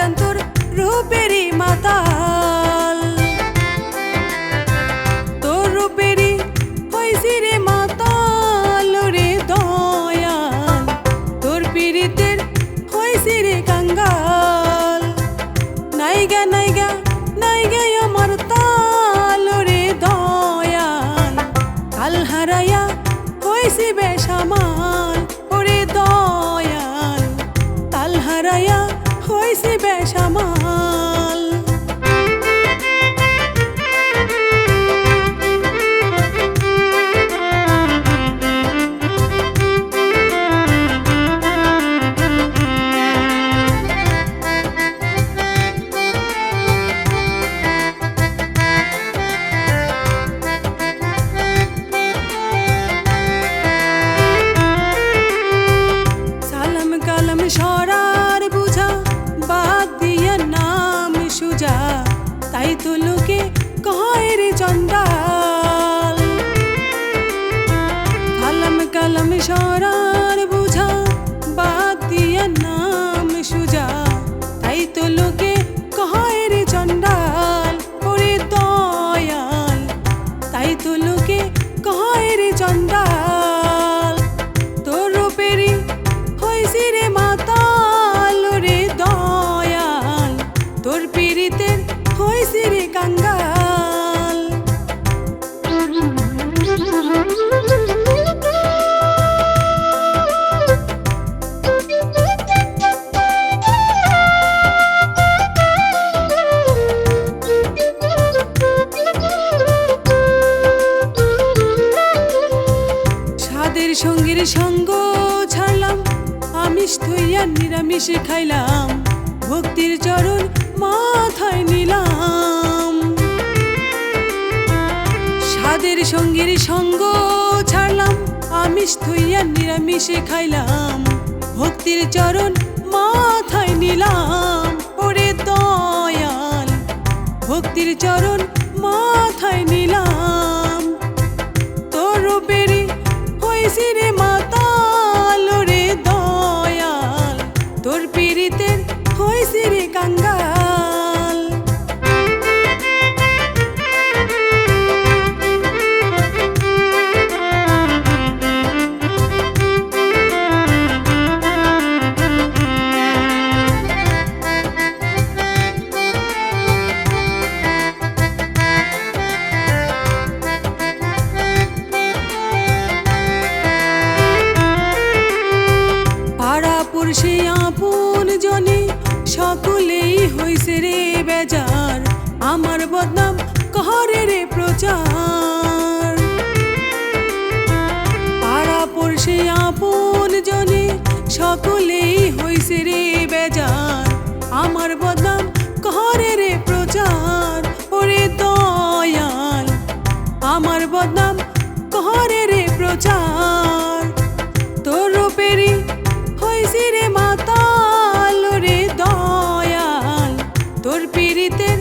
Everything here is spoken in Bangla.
বাজান তোর রূপেরই মাতাল, তোর রূপেরই হইছি রে মাতাল রে দয়াল, তোর পীড়িতের হইছি রে কাঙ্গাল। নাইগা নাইগা নাইগা আমার তাল রে দয়াল, কাল হারাইয়া হইছি বেসামাল ওরে দয়াল, তাল হারাইয়া হইছি বেসামাল। সরার বুঝা বাদ দিয়া নাম সুজা, তাই তো লোকে কয় রে চন্ডাল। কালাম কালাম সরার বুঝা বাদ দিয়া নাম সুজা, তাই তো লোকে কয় রে চন্ডাল ওরে দয়াল, তাই তো লোকে কয় রে চন্ডাল। তোর রূপেরই হইছি রে মাতাল রে দয়াল, তোর পীড়িতের হইছি রে কাঙ্গাল। সাদের সঙ্গীর সঙ্গ ছাড়লাম, আমিষ থইয়া নিরামিষ খাইলাম, ভক্তির চরণ মাথায় নিলাম। সাদের সঙ্গীর সঙ্গ ছাড়লাম, আমিষ থইয়া নিরামিষ খাইলাম, ভক্তির চরণ মাথায় নিলাম ওরে দয়াল, ভক্তির চরণ মাথায় নিলাম। তোর রূপেরই হইছি রে মাতাল রে দয়াল, তোর পীড়িতের হইছি রে কাঙ্গাল। সে আপন জনে সকলেই হইছে রে বেজার, আমার বদনাম করে রে প্রচার। পাড়া পড়শে আপন জনে সকলেই হইছে রে বেজার, আমার বদনাম করে রে প্রচার ওরে দয়াল, আমার বদনাম করে রে প্রচার। তোর রূপেরই হইছি রে মাতাল রে দয়াল, তোর পীড়িতের